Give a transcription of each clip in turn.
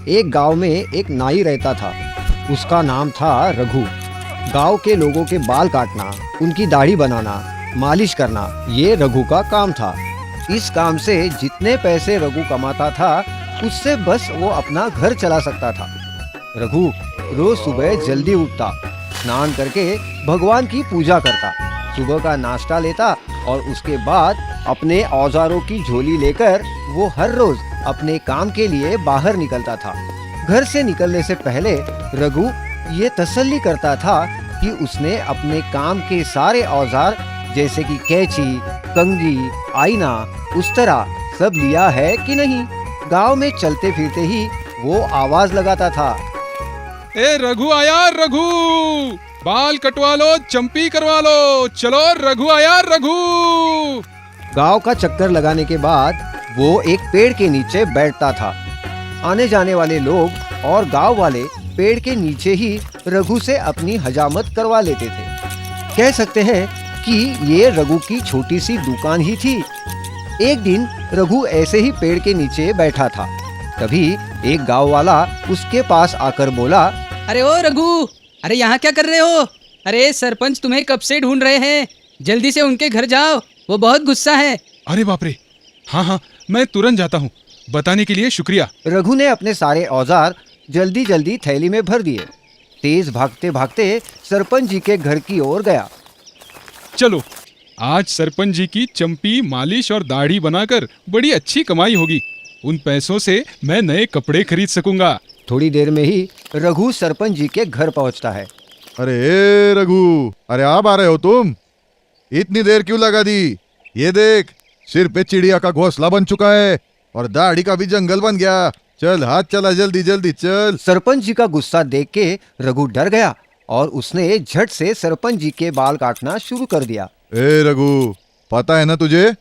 एक गांव में एक नाई रहता था। उसका नाम था रघु। गांव के लोगों के बाल काटना, उनकी दाढ़ी बनाना, मालिश करना, ये रघु का काम था। इस काम से जितने पैसे रघु कमाता था उससे बस वो अपना घर चला सकता था। रघु रोज सुबह जल्दी उठता, स्नान करके भगवान की पूजा करता, सुबह का नाश्ता लेता और उसके बाद अपने औजारों की झोली लेकर वो हर रोज अपने काम के लिए बाहर निकलता था। घर से निकलने से पहले रघु ये तसल्ली करता था कि उसने अपने काम के सारे औजार जैसे कि कैंची, कंघी, आईना, उस्तरा सब लिया है कि नहीं। गांव में चलते फिरते ही वो आवाज लगाता था, ए रघु आया रघु, बाल कटवा लो, चंपी करवा लो, चलो रघु आया रघु। गांव का चक्कर लगाने के बाद वो एक पेड़ के नीचे बैठता था। आने जाने वाले लोग और गांव वाले पेड़ के नीचे ही रघु से अपनी हजामत करवा लेते थे। कह सकते हैं कि ये रघु की छोटी सी दुकान ही थी। एक दिन रघु ऐसे ही पेड़ के नीचे बैठा था। तभी एक गांव वाला उसके पास आकर बोला, अरे ओ रघु, अरे यहाँ क्या कर रहे हो? अरे सरपंच तुम्हें कब से ढूंढ रहे हैं, जल्दी से उनके घर जाओ, वो बहुत गुस्सा है। अरे बाप रे, हाँ, मैं तुरंत जाता हूँ, बताने के लिए शुक्रिया। रघु ने अपने सारे औजार जल्दी जल्दी थैली में भर दिए। तेज भागते भागते सरपंच जी के घर की ओर गया। चलो, आज सरपंच जी की चंपी, मालिश और दाढ़ी बनाकर बड़ी अच्छी कमाई होगी। उन पैसों से मैं नए कपड़े खरीद सकूंगा। थोड़ी देर में ही रघु सरपंच जी के घर पहुंचता है। अरे रघु, अरे आप आ रहे हो तुम? इतनी देर क्यों लगा दी? ये देख, सिर पे चिड़िया का घोंसला बन चुका है और दाढ़ी का भी जंगल बन गया। चल हाथ चला, जल्दी जल्दी चल। सरपंच जी का गुस्सा देख के रघु डर गया और उसने झट से सरपंच जी के बाल काटना शुरू कर दिया। ए रघु, पता है ना तुझे,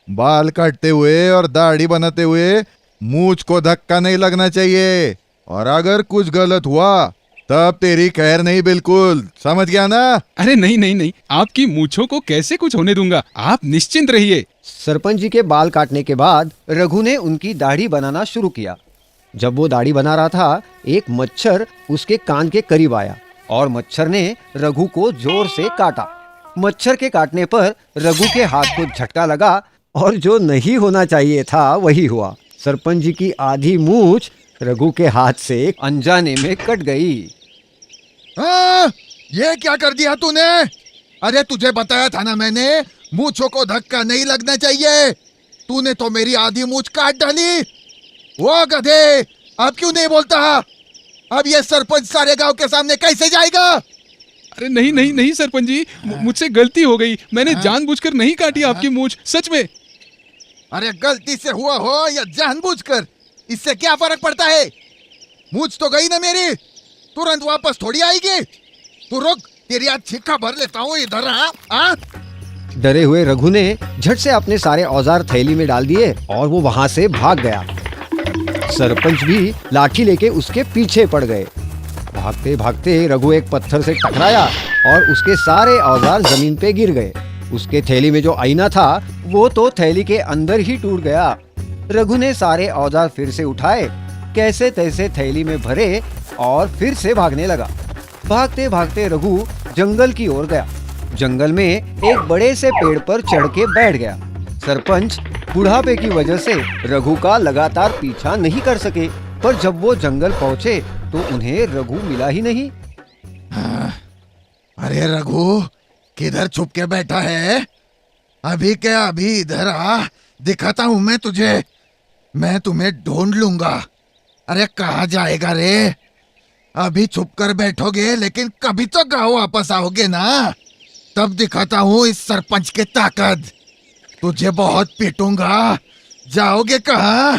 बाल काटते हुए और दाढ़ी बनाते हुए मूंछ को धक्का नहीं लगना चाहिए, और अगर कुछ गलत हुआ तब तेरी खैर नहीं, बिल्कुल समझ गया ना? अरे नहीं, आपकी मूंछों को कैसे कुछ होने दूंगा, आप निश्चिंत रहिए। सरपंच जी के बाल काटने के बाद रघु ने उनकी दाढ़ी बनाना शुरू किया। जब वो दाढ़ी बना रहा था, एक मच्छर उसके कान के करीब आया और मच्छर ने रघु को जोर से काटा। मच्छर के काटने पर रघु के हाथ को झटका लगा और जो नहीं होना चाहिए था वही हुआ। सरपंच जी की आधी मूंछ रघु के हाथ से अनजाने में कट गई। ये क्या कर दिया तूने? अरे तुझे बताया था ना मैंने, मूंछों को धक्का नहीं लगना चाहिए। तूने तो मेरी आधी मूंछ काट डाली। वो गधे, अब क्यों नहीं बोलता? अब ये सरपंच सारे गांव के सामने कैसे जाएगा? अरे नहीं सरपंच जी, मुझसे गलती हो गई। मैंने जानबूझकर नहीं काटी आपकी मूंछ, सच में। अरे गलती से हुआ हो या जानबूझकर, इससे क्या फर्क पड़ता है? मूंछ तो गई ना मेरी, तुरंत वापस थोड़ी आएगी। तू रुक, तेरी आज छिक्का भर लेता हूँ इधर। डरे हुए रघु ने झट से अपने सारे औजार थैली में डाल दिए और वो वहां से भाग गया। सरपंच भी लाठी लेके उसके पीछे पड़ गए। भागते भागते रघु एक पत्थर से टकराया और उसके सारे औजार जमीन पे गिर गए। उसके थैली में जो आईना था वो तो थैली के अंदर ही टूट गया। रघु ने सारे औजार फिर से उठाए, कैसे तैसे थैली में भरे और फिर से भागने लगा। भागते भागते रघु जंगल की ओर गया। जंगल में एक बड़े से पेड़ पर चढ़ के बैठ गया। सरपंच बुढ़ापे की वजह से रघु का लगातार पीछा नहीं कर सके, पर जब वो जंगल पहुँचे तो उन्हें रघु मिला ही नहीं। अरे रघु, किधर छुप के बैठा है? अभी क्या, अभी इधर आ, दिखाता हूँ मैं तुझे। मैं तुम्हें ढूंढ लूंगा। अरे कहाँ जाएगा रे? अभी छुप कर बैठोगे लेकिन कभी तो गाँव वापस आओगे ना, तब दिखाता हूँ इस सरपंच की ताकत। तुझे बहुत पीटूंगा। जाओगे कहाँ?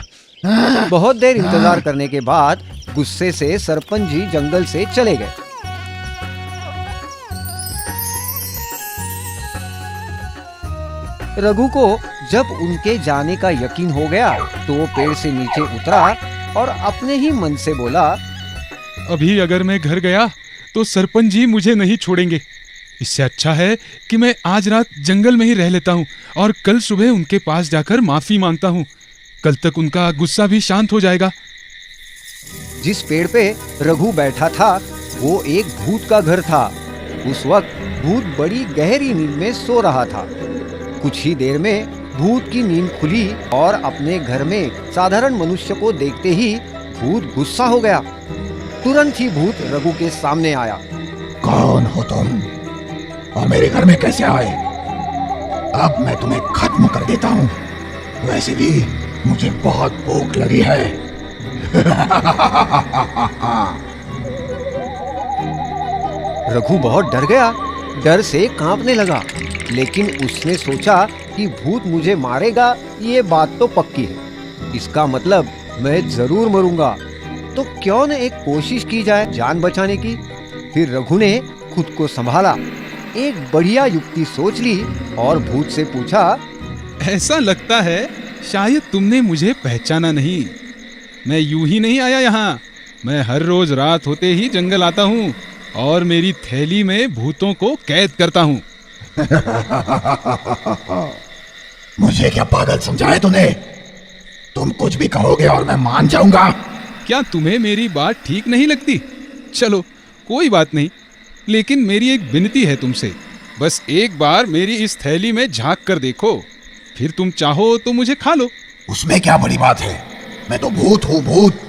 बहुत देर इंतजार करने के बाद गुस्से से सरपंच जी जंगल से चले गए। रघु को जब उनके जाने का यकीन हो गया तो वो पेड़ से नीचे उतरा और अपने ही मन से बोला, अभी अगर मैं घर गया तो सरपंच जी मुझे नहीं छोड़ेंगे। इससे अच्छा है कि मैं आज रात जंगल में ही रह लेता हूँ और कल सुबह उनके पास जाकर माफी मांगता हूँ। कल तक उनका गुस्सा भी शांत हो जाएगा। जिस पेड़ पे रघु बैठा था वो एक भूत का घर था। उस वक्त भूत बड़ी गहरी नींद में सो रहा था। कुछ ही देर में भूत की नींद खुली और अपने घर में साधारण मनुष्य को देखते ही भूत गुस्सा हो गया। तुरंत ही भूत रघु के सामने आया। कौन हो तुम और मेरे घर में कैसे आए? अब मैं तुम्हें खत्म कर देता हूँ। वैसे भी मुझे बहुत भूख लगी है। रघु बहुत डर गया, डर से कांपने लगा। लेकिन उसने सोचा कि भूत मुझे मारेगा, ये बात तो पक्की है। इसका मतलब मैं जरूर मरूंगा, तो क्यों न एक कोशिश की जाए जान बचाने की। फिर रघु ने खुद को संभाला, एक बढ़िया युक्ति सोच ली और भूत से पूछा, ऐसा लगता है शायद तुमने मुझे पहचाना नहीं। मैं यूं ही नहीं आया यहाँ। मैं हर रोज रात होते ही जंगल आता हूँ और मेरी थैली में भूतों को कैद करता हूँ। मुझे क्या पागल समझा है तूने? तुम कुछ भी कहोगे और मैं मान जाऊंगा। क्या तुम्हें मेरी बात ठीक नहीं लगती? चलो कोई बात नहीं, लेकिन मेरी एक विनती है तुमसे। बस एक बार मेरी इस थैली में झांक कर देखो, फिर तुम चाहो तो मुझे खा लो। उसमें क्या बड़ी बात है? मैं तो भूत हूँ, भूत।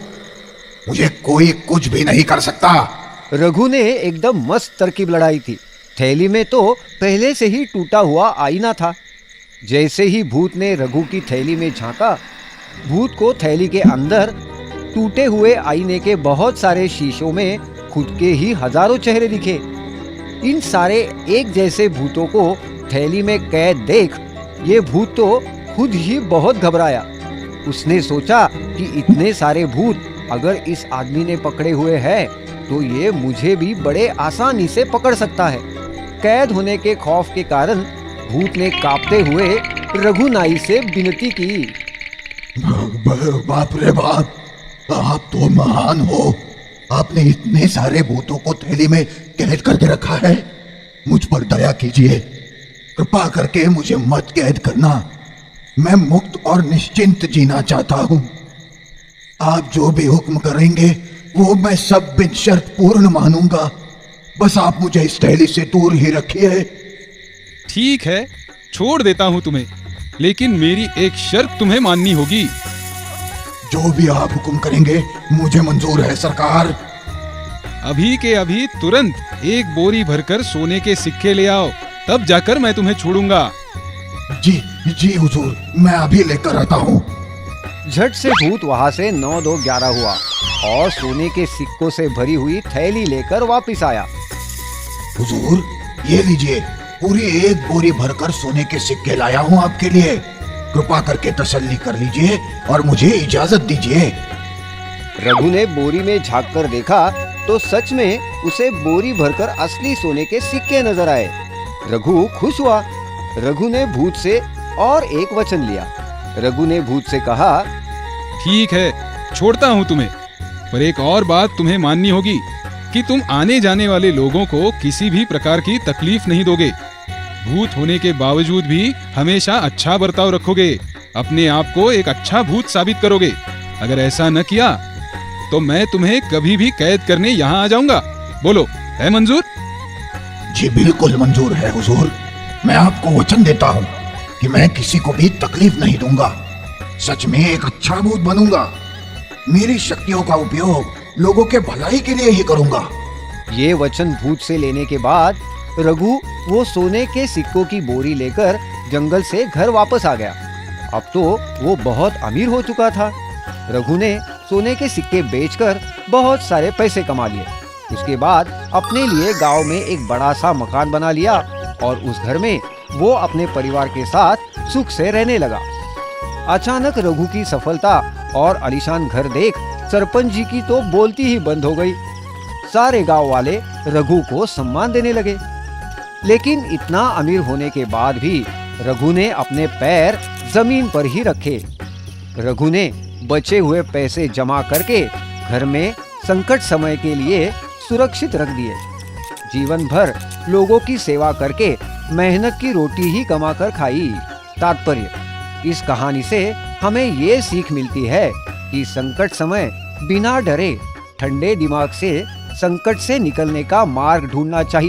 मुझे कोई कुछ भी नहीं कर सकता। रघु ने एकदम मस्त तरकीब लड़ाई थी। थैली में तो पहले से ही टूटा हुआ आईना था। जैसे ही भूत ने रघु की थैली में झांका, भूत को थैली के अंदर टूटे हुए आईने के बहुत सारे शीशों में खुद के ही हजारों चेहरे दिखे। इन सारे एक जैसे भूतों को थैली में कैद देख ये भूत तो खुद ही बहुत घबराया। उसने सोचा कि इतने सारे भूत अगर इस आदमी ने पकड़े हुए हैं तो ये मुझे भी बड़े आसानी से पकड़ सकता है। कैद होने के खौफ के कारण भूत ने कांपते हुए रघुनाई से विनती की। बाप रे बाप, आप तो महान हो। आपने इतने सारे भूतों को थैली में कैद करके रखा है। मुझ पर दया कीजिए, कृपा करके मुझे मत कैद करना। मैं मुक्त और निश्चिंत जीना चाहता हूँ। आप जो भी हुक्म करेंगे वो मैं सब बिन शर्त पूर्ण मानूंगा। बस आप मुझे इस थैली से दूर ही रखिए। ठीक है, छोड़ देता हूँ तुम्हें, लेकिन मेरी एक शर्त तुम्हें माननी होगी। जो भी आप हुक्म करेंगे मुझे मंजूर है सरकार। अभी के अभी तुरंत एक बोरी भरकर सोने के सिक्के ले आओ, तब जाकर मैं तुम्हें छोड़ूंगा। जी जी हुजूर, मैं अभी लेकर आता हूँ। झट से भूत वहां से 9-2-11 हुआ और सोने के सिक्कों से भरी हुई थैली लेकर वापस आया। हुजूर, ये लीजिए, पूरी एक बोरी भरकर सोने के सिक्के लाया हूँ आपके लिए। कृपा करके तसल्ली कर लीजिए और मुझे इजाजत दीजिए। रघु ने बोरी में झांक कर देखा तो सच में उसे बोरी भरकर असली सोने के सिक्के नजर आए। रघु खुश हुआ। रघु ने भूत से और एक वचन लिया। रघु ने भूत से कहा, ठीक है, छोड़ता हूँ तुम्हें, पर एक और बात तुम्हें माननी होगी कि तुम आने जाने वाले लोगों को किसी भी प्रकार की तकलीफ नहीं दोगे। भूत होने के बावजूद भी हमेशा अच्छा बर्ताव रखोगे, अपने आप को एक अच्छा भूत साबित करोगे। अगर ऐसा न किया तो मैं तुम्हें कभी भी कैद करने यहाँ आ जाऊंगा। बोलो, है मंजूर? जी बिल्कुल मंजूर है हुजूर। मैं आपको वचन देता हूँ कि मैं किसी को भी तकलीफ नहीं दूंगा। सच में एक अच्छा भूत बनूंगा। मेरी शक्तियों का उपयोग लोगों के भलाई के लिए ही करूंगा। ये वचन भूत से लेने के बाद रघु वो सोने के सिक्कों की बोरी लेकर जंगल से घर वापस आ गया। अब तो वो बहुत अमीर हो चुका था। रघु ने सोने के सिक्के बेचकर बहुत सारे पैसे कमा लिए। उसके बाद अपने लिए गांव में एक बड़ा सा मकान बना लिया और उस घर में वो अपने परिवार के साथ सुख से रहने लगा। अचानक रघु की सफलता और आलीशान घर देख सरपंच जी की तो बोलती ही बंद हो गई। सारे गांव वाले रघु को सम्मान देने लगे। लेकिन इतना अमीर होने के बाद भी रघु ने अपने पैर जमीन पर ही रखे। रघु ने बचे हुए पैसे जमा करके घर में संकट समय के लिए सुरक्षित रख दिए। जीवन भर लोगों की सेवा करके मेहनत की रोटी ही कमाकर खाई। तात्पर्य, इस कहानी से हमें ये सीख मिलती है कि संकट समय बिना डरे ठंडे दिमाग से संकट से निकलने का मार्ग ढूंढना चाहिए।